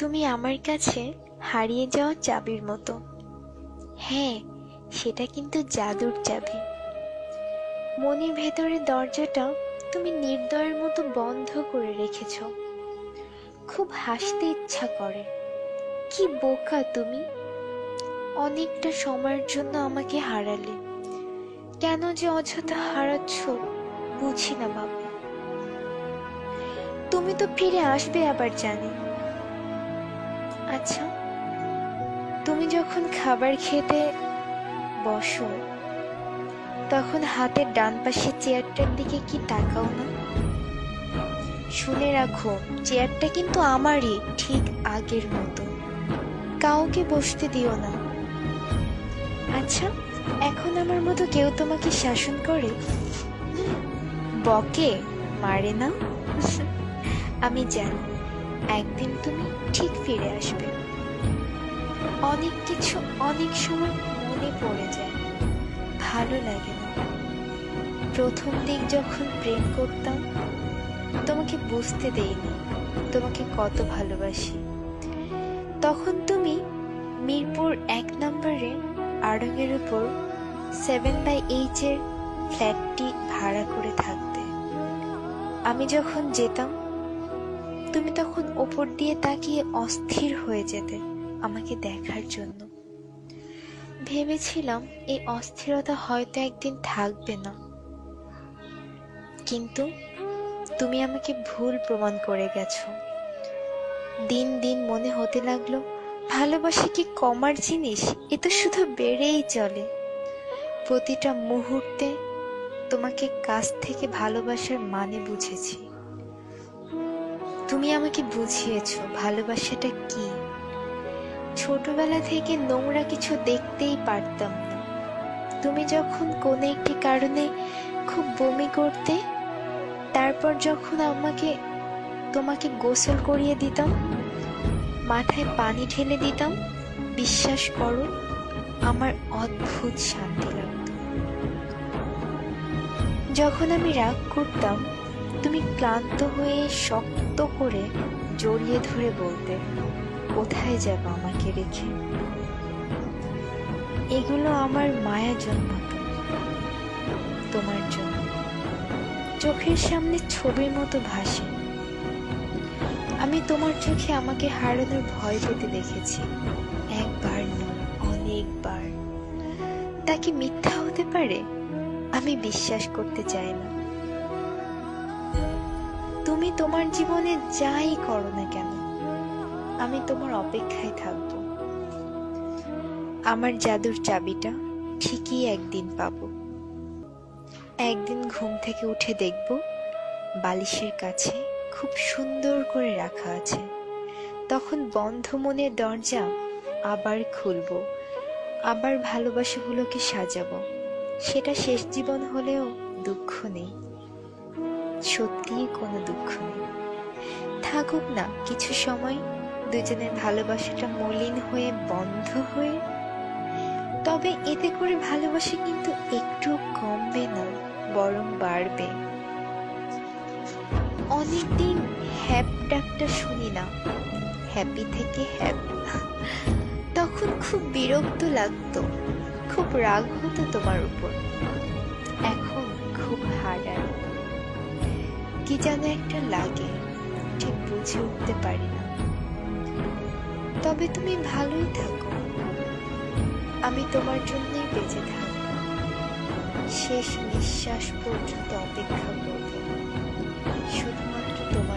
তুমি আমার কাছে হারিয়ে যাওয়া চাবির মতো। হ্যাঁ, সেটা কিন্তু জাদুর চাবি। মনের ভেতরের দরজাটা তুমি নির্দয়ের মতো বন্ধ করে রেখেছ। খুব হাসতে ইচ্ছা করে। কি বোকা তুমি! অনেকটা সময়ের জন্য আমাকে হারালে। কেন যে অযথা হারাচ্ছ বুঝি না বাবা। তুমি তো ফিরে আসবে আবার জানি। আচ্ছা, তুমি যখন খাবার খেতে বসো তখন হাতের ডান পাশে চেয়ারটার দিকে কি তাকাও না? শুনে রাখো, চেয়ারটা কিন্তু আমারই, ঠিক আগের মতো। কাউকে বসতে দিও না। আচ্ছা, এখন আমার মতো কেউ তোমাকে শাসন করে? বকে, মারে না? আমি জানি একদিন তুমি ঠিক ফিরে আসবে। অনেক কিছু অনেক সময় মনে পড়ে যায়, ভালো লাগে না। প্রথম দিক যখন প্রেম করতাম তোমাকে বুঝতে দেইনি তোমাকে কত ভালোবাসি। তখন তুমি মিরপুর 1 নম্বরে আড়ঙের উপর 7/8 এর ফ্ল্যাটটি ভাড়া করে থাকতে। আমি যখন যেতাম তুমি তখন ওপর দিয়ে তাকিয়ে অস্থির হয়ে যেতে আমাকে দেখার জন্য। ভেবেছিলাম এই অস্থিরতা হয়তো একদিন থাকবে না, কিন্তু তুমি আমাকে ভুল প্রমাণ করে গেছো। দিন দিন মনে হতে লাগলো ভালোবাসা কি কমার জিনিস? এ তো শুধু বেড়েই চলে। প্রতিটা মুহূর্তে তোমাকে কাছ থেকে ভালোবাসার মানে বুঝেছি। তুমি আমাকে বুঝিয়েছো ভালোবাসাটা কি। ছোটবেলা থেকে নোংরা কিছু দেখতেই পারতাম না। তুমি যখন কোনো একটি কারণে খুব বমি করতে, তারপর যখন তোমাকে গোসল করিয়ে দিতাম, মাথায় পানি ঢেলে দিতাম, বিশ্বাস করো আমার অদ্ভুত শান্তি লাগতো। যখন আমি রাগ করতাম তুমি ক্লান্ত হয়ে শক্ত করে জড়িয়ে ধরে বলতে, কোথায় যাব আমাকে রেখে? এগুলো আমার মায়া জন্মাতো তোমার জন্য। চোখের সামনে ছবির মতো ভাসে। আমি তোমার চোখে আমাকে হারানোর ভয় পেতে দেখেছি, একবার নয় অনেকবার। তা কি মিথ্যা হতে পারে? আমি বিশ্বাস করতে চাই না। তুমি তোমার জীবনে যাই করো না কেন আমি তোমার অপেক্ষায় থাকব। আমার জাদুর চাবিটা ঠিকই একদিন পাবো। একদিন ঘুম থেকে উঠে দেখব বালিশের কাছে খুব সুন্দর করে রাখা আছে। তখন বন্ধ মনের দরজা আবার খুলব, আবার ভালোবাসাগুলোকে সাজাবো। সেটা শেষ জীবন হলেও দুঃখ নেই, সত্যিই কোনো দুঃখ নেই। থাকুক না কিছু সময় দুজনের ভালোবাসাটা মলিন হয়ে বন্ধ হয়ে, তবে এতে করে ভালোবাসা কিন্তু একটু কমবে না, বরং বাড়বে। অনেকদিন হ্যাপ ডাকটা শুনি না, হ্যাপি থেকে হ্যাপ। তখন খুব বিরক্ত লাগতো, খুব রাগ হতো তোমার উপর। এখন খুব হারায়, কি যেন একটা লাগে, ঠিক বুঝে উঠতে পারি না। তবে তুমি ভালোই থাকো, আমি তোমার জন্যই বেঁচে থাকবো। শেষ নিঃশ্বাস পর্যন্ত অপেক্ষা করব শুধুমাত্র তোমার